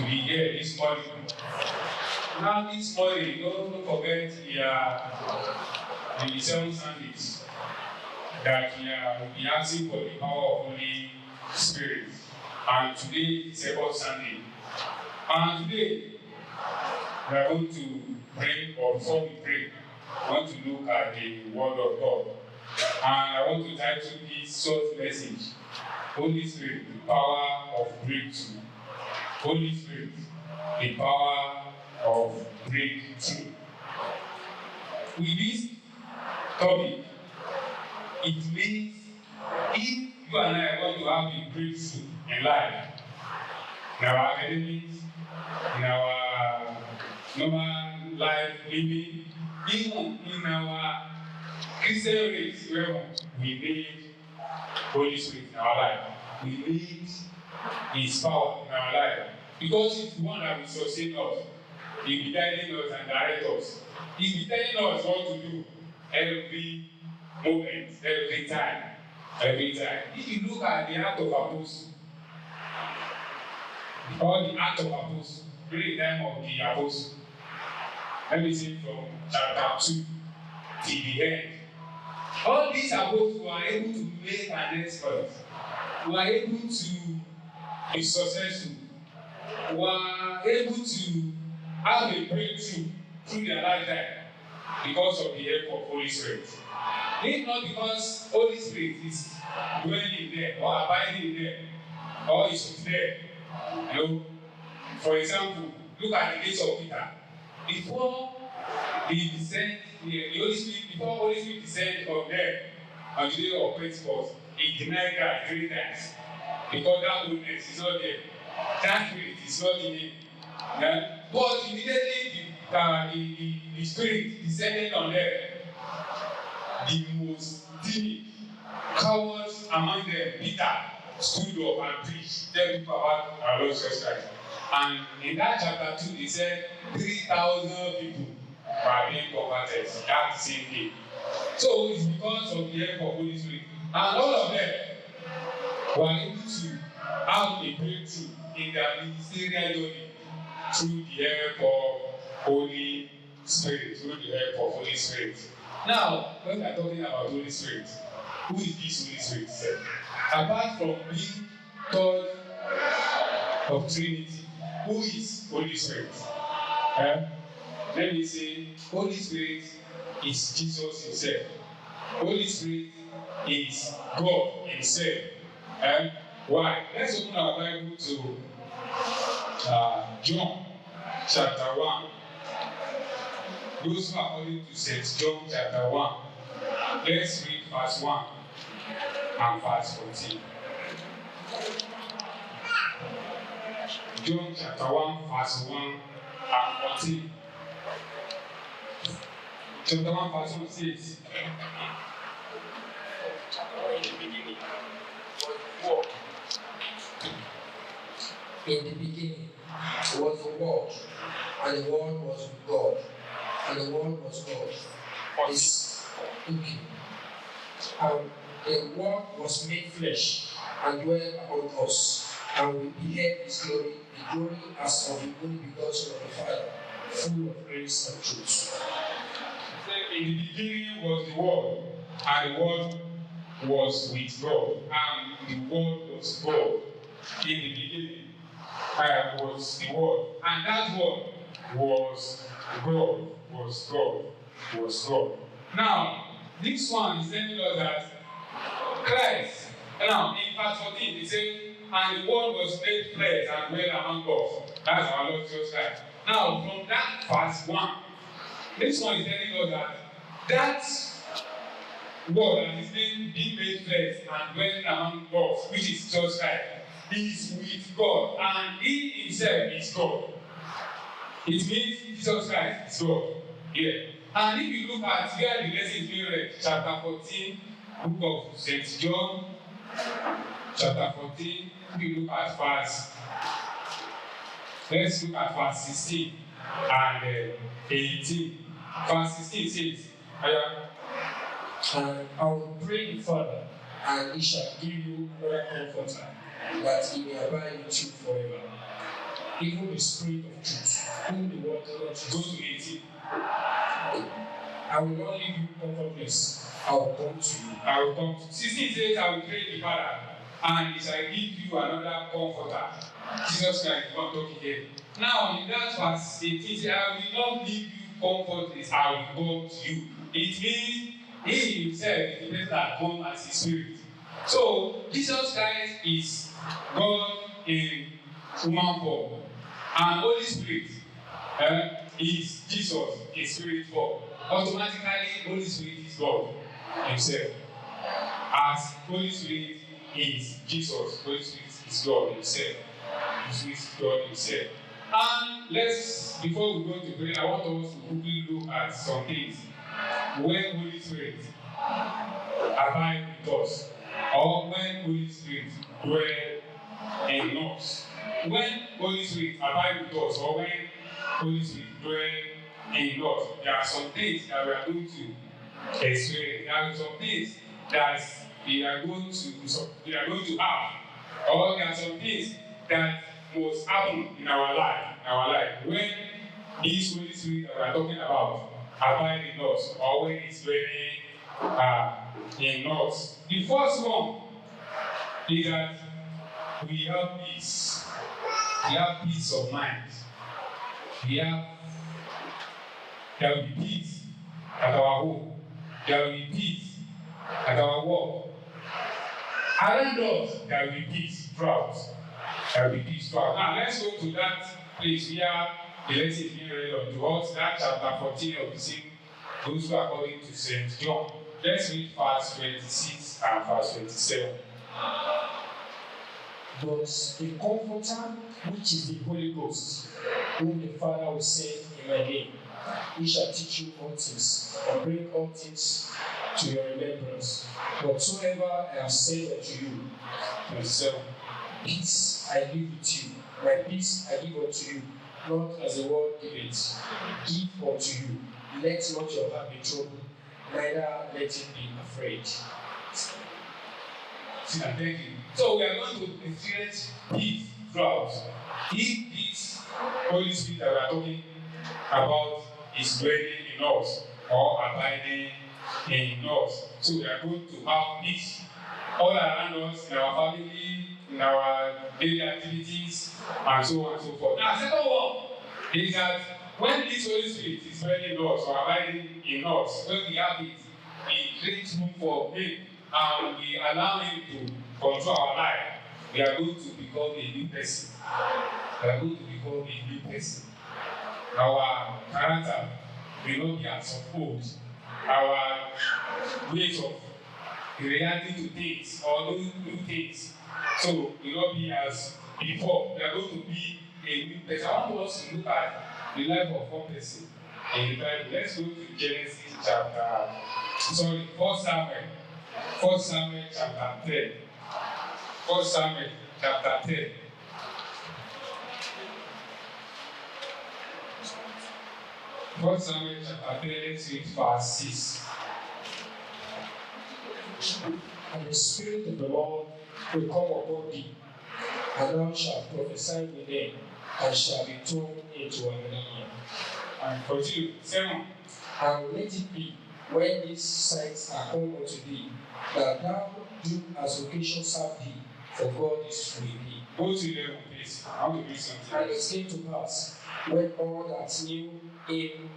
be here this morning. Now this morning, don't forget the 7 Sundays that we will be asking for the power of Holy Spirit. And today is the 2nd Sunday. And today we are going to pray, or before we pray, I want to look at the Word of God. And I want to title this short message, Holy Spirit, the power of breakthrough. Holy Spirit, the power of breakthrough. With this topic, it means if you and I want to have a breakthrough in life, in our academics, in our normal life living, even in our Christian race, where we need Holy Spirit in our life. We need His power in our life. Because it's one that will sustain us. He will be guiding us and direct us. He will be telling us what to do every moment, every time. Every time. If you look at the Act of Apostles, or the Act of Apostles, during the time of the Apostles, let me see from chapter 2 till the end. All these apostles were able to make an exploit, were able to be successful, were able to have a breakthrough through their lifetime because of the help of Holy Spirit. If not because Holy Spirit is dwelling in them or abiding in them or is with them. You know, for example, look at the case of Peter. Before the descent, the Holy Spirit, before Holy Spirit descended on them on the day of Pentecost, he denied God 3 times because that boldness is not there. That spirit is not in him. Yeah? But immediately the Spirit descended on them. The most timid, cowards among them, Peter, stood up and preached, tell people about our Lord Jesus Christ. And in that chapter 2, they said 3,000 people were being converted that same day. So it's because of the help of Holy Spirit. And all of them were able to have a breakthrough in their ministerial journey through the help of Holy Spirit, through the help of Holy Spirit. Now, when we are talking about Holy Spirit, who is this Holy Spirit itself? Apart from being God of Trinity, who is Holy Spirit? Let me say, Holy Spirit is Jesus himself. Holy Spirit is God himself. Why? Let's open our Bible to John chapter 1. Those who are according to St. John chapter 1. Let's read verse 1 and verse 14. John chapter 1, verse 1 and 14. Chapter 1, verse 1 says, in the beginning was the Word, and the Word was with God, and the Word was God. Is okay. And the Word was made flesh and dwelt among us, and we beheld His glory, the glory as of the only begotten of the Father, full of grace and truth. In the beginning was the Word, and the Word was with God, and the Word was God. In the beginning was the Word, and that Word was God, was God, was God. Now, this one is telling us that Christ, now in verse 14, it says, and the Word was made flesh and dwelt among us. That's our Lord Jesus Christ. Now, from that verse 1, this one is telling us that Word that is being made flesh and dwelling among us, which is Jesus Christ, is with God, and He Himself is God. It means Jesus Christ is God. Yeah. And if you look at where the lesson is being read, chapter 14, book of St. John, chapter 14, if you look at verse, let's look at verse 16 and 18. Verse 16 says, and I will pray the Father, and He shall give you another comforter, that He may abide with you forever. even the Spirit of truth, whom the world cannot Go receive. to 18. I will not leave you comfortless. I will come to you. I will come to 16 says, I will pray the Father, and he shall give you another comforter. Jesus Christ is not talking here. Now, in that verse 18, says, I will not leave you comfortless, I will come to you. It means he himself is the person that comes as his spirit. So, Jesus Christ is God in human form, and Holy Spirit is Jesus in spirit form. Automatically, Holy Spirit is God himself. As Holy Spirit is Jesus, Holy Spirit is God himself. Holy Spirit is God himself. And let's, before we go to prayer, I want us to quickly look at some things. When Holy Spirit abides with us, or when Holy Spirit dwells in us. When Holy Spirit abides with us, or when Holy Spirit dwells in us, there are some things that we are going to experience. There are some things that we are going to have, or there are some things that must happen in our life. When this Holy Spirit that we are talking about abide in us, or when it's dwelling in us. The first one is that we have peace. We have peace of mind. There will be peace at our home. There will be peace at our work. Around us, there will be peace throughout. There will be peace throughout. Now, let's go to that place where the lesson is being read unto us. That chapter 14 of the same Gospel according to St. John. Let's read verse 26 and verse 27. But the Comforter, which is the Holy Ghost, whom the Father will send in my name, he shall teach you all things, and bring all things to your remembrance, whatsoever I have said unto you. 27. Peace I leave with you, my peace I give unto you, not as the world giveth. Give unto you. Let not your heart be troubled, neither let it be afraid. Thank you. So we are going to experience peace throughout. If this Holy Spirit that we are talking about is dwelling in us or abiding in us, so we are going to have peace all around us, in our family, in our daily activities, and so on and so forth. Now, second one is that when this Holy Spirit is dwelling in us or abiding in us, when we have it, we create room for Him and we allow Him to control our life, we are going to become a new person. We are going to become a new person. Our character will not be as of old. Our ways of reacting to things or doing new things, so will not be as before. We are going to be a new person. I want us to look at the life of one person in the Bible. Let's go to Genesis chapter, 1 Samuel. 1 Samuel chapter 10. 1 Samuel chapter 10. 1 Samuel chapter 10, let's read verse 6. And the Spirit of the Lord will come upon thee, and thou shalt prophesy with them, and shalt be thrown into another man. And continue. 7. And let it be, when these signs are come unto thee, that thou do as occasion serve thee, for God is with thee. Go to 11, please. I want to read something. And it came to pass, when all that knew him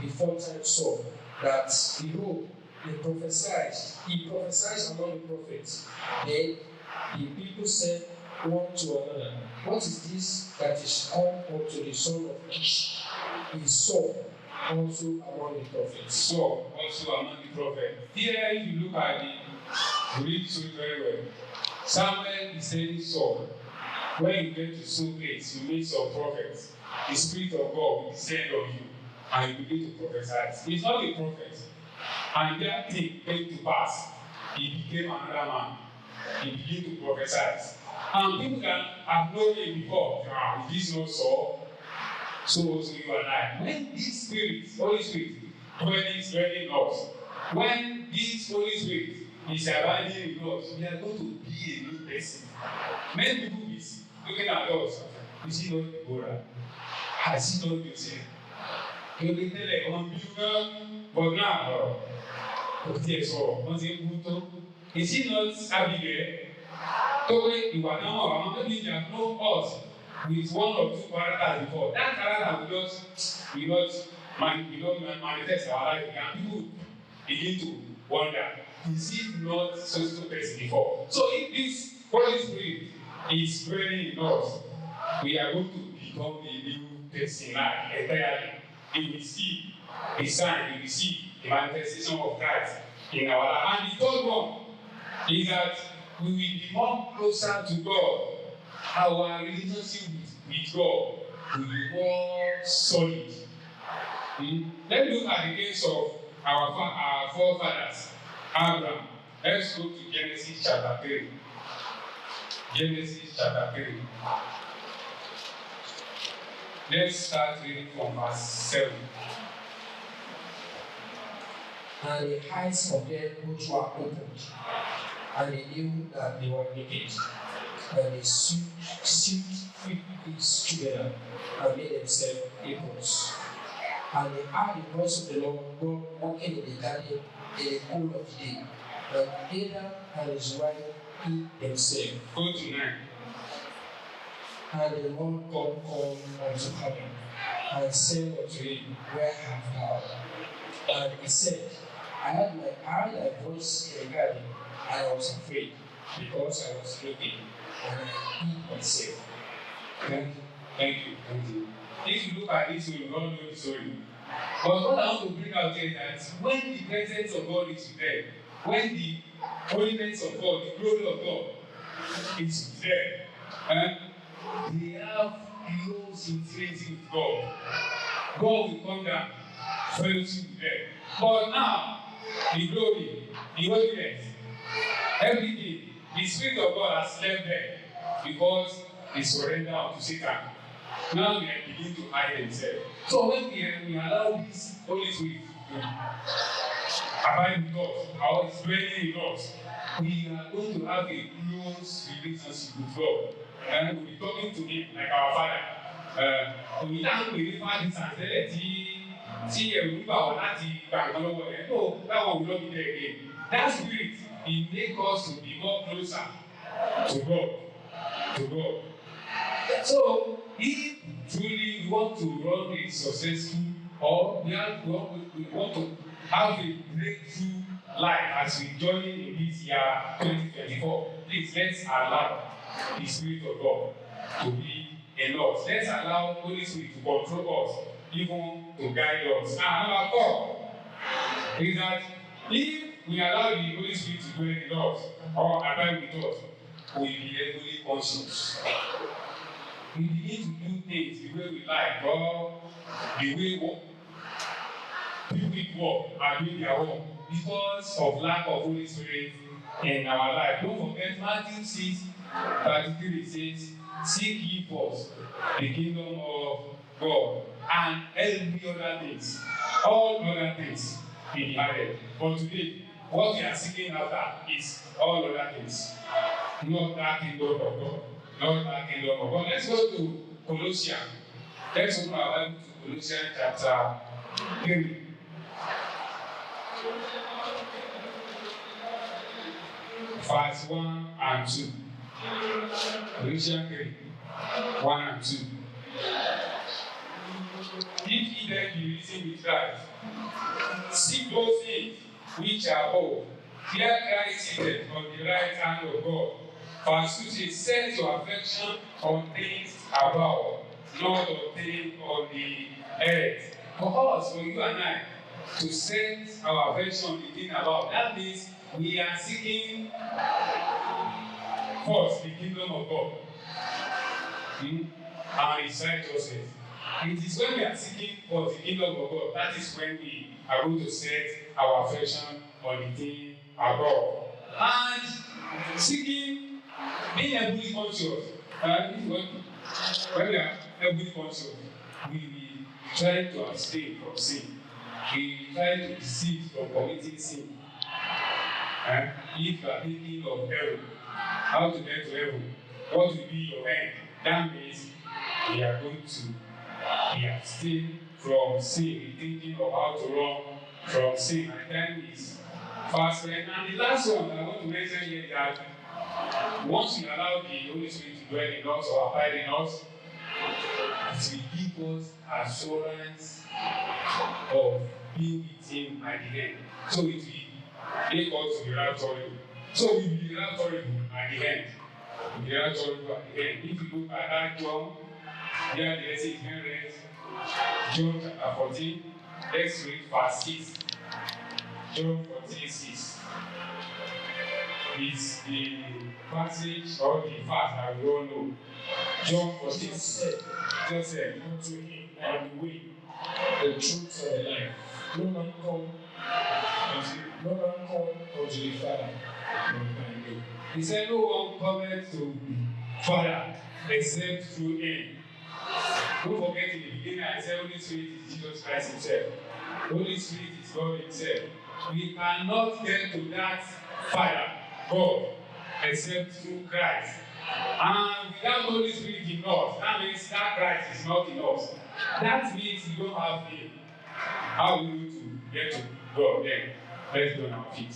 before time saw, that, behold, he prophesied among the prophets. Then the people said one to another, what is this that is come unto the son of Kish? His son also among the prophets. So, also among the prophets. Here, if you look at the read it very well. Samuel is telling Saul, when you get to some place, you meet some prophets. The Spirit of God will descend on you, and you begin to prophesy. He's not a prophet. And that thing came to pass. He became another man. He began to prophesy. And people can have known him before. Is this not Saul? So also you and I. When this Spirit, Holy Spirit, dwelling in us, when this Holy Spirit is abiding in us, we are going to be a new person. Many people be looking at us. Is he not Deborah? Has he not Joseph? He will tell like on you but now, is he not Abigail? So when you are now, maybe you have known us with one or two characters before. That character will not manifest our life, and people begin to wonder, is it not so person before? So if this Holy Spirit is dwelling in us, we are going to become a new person like entirely. We will see the sign, we will see the manifestation of Christ in our life. And the third one is that we will be more closer to God. Our relationship with God will be more solid. Let's look at the case of our forefathers, Abraham. Let's go to Genesis chapter 3. Genesis chapter 3. Let's start reading from verse 7. And the eyes of them both were opened, and they knew that they were naked. And they sewed fig leaves together and made themselves aprons. And they heard the voice of the Lord God walking in the garden in the cool of the day. And Adam and his wife hid themselves. Go to 9. And the Lord God called unto Adam and said unto him, Where art thou? And he said, I heard thy voice in the garden, and I was afraid, because I was looking, and I hid myself. Thank you. If you look at this, you will not know the story. But what I want to bring out here is that when the presence of God is there, when the holiness of God, the glory of God is there, they have close intimacy with God. God will come down, fellowship with them. But now, the glory, the holiness, everything, the Spirit of God has left there because they surrender unto Satan. Now they begin to hide themselves. So when we allow this Holy Spirit to abide with us, or is dwelling in us, we are going to have a close relationship with God. And we'll be talking to Him like our Father. We don't believe in this and tí ẹ̀rù gbà wọ́n láti gbà nǹkan lọ́wọ́ rẹ̀. No, that one will not be there again. That spirit, it makes us to be more closer to God. So, if truly we want to run a successful, or we want to have a breakthrough life as we journey in this year 2024, please let's allow the Spirit of God to be in us. Let's allow Holy Spirit to control us, even to guide us. And number 4 is that if we allow the Holy Spirit to dwell in us or abide with us, we will be heavily conscious. We begin to do things the way we like, or the way people with work are doing their work because of lack of Holy Spirit in our life. Don't forget Matthew 6:33 says, Seek ye first the kingdom of God, and every other things, all other things will be added. But today, what we are seeking after is all other things, not that kingdom of God. Not that kingdom of God. Let's go to Colossians. Let's open our Bible to Colossians chapter 3. Verse 1 and 2. Colossians 3, 1 and 2. If ye then be risen with Christ, seek those things which are above, where Christ seated on the right hand of God. Verse 2 says, set your affection on things above, not on things on the earth. For us, for you and I, to set our affection on the thing above, that means we are seeking first the kingdom of God and His righteousness. It is when we are seeking for the kingdom of God, that is when we are going to set our affection on the thing above. And seeking, being heavily conscious, when we are heavily conscious, we try to abstain from sin. We try to desist from committing sin. And if you are thinking of heaven, how to get to heaven, what will be your end? That means we are going to be abstain from sin, thinking of how to run from sin. My time is fast spent. And the last one I want to mention here is that once we allow the Holy Spirit to dwell in us or abide in us, it will give us assurance of being with Him at the end. So it will make us to be rapturable. So we will be rapturable at the end. We will be rapturable at the end. If you look at that John, here the essay is being read. John chapter 14, let's read verse 6. John 14:6 is the passage or the verse that we all know. John 14:6. Just said, unto Him are the way, the truth, and the life. No man come unto the Father but by me. He said, no one cometh to the Father except through Him. Don't forget in the beginning I said Holy Spirit is Jesus Christ Himself. Holy Spirit is God Himself. We cannot get to that Father, God, except through Christ. And without Holy Spirit in us, that means that Christ is not in us. That means we don't have Him. How are we going to get to God then? Let's be on our feet.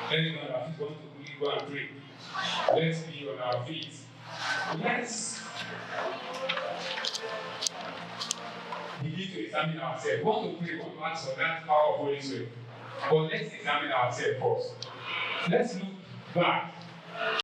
Let's be on our feet. Want to quickly go and pray. Let's be on our feet. Let's begin to examine ourselves. We want to pray for us for that power of Holy Spirit. But let's examine ourselves first. Let's look back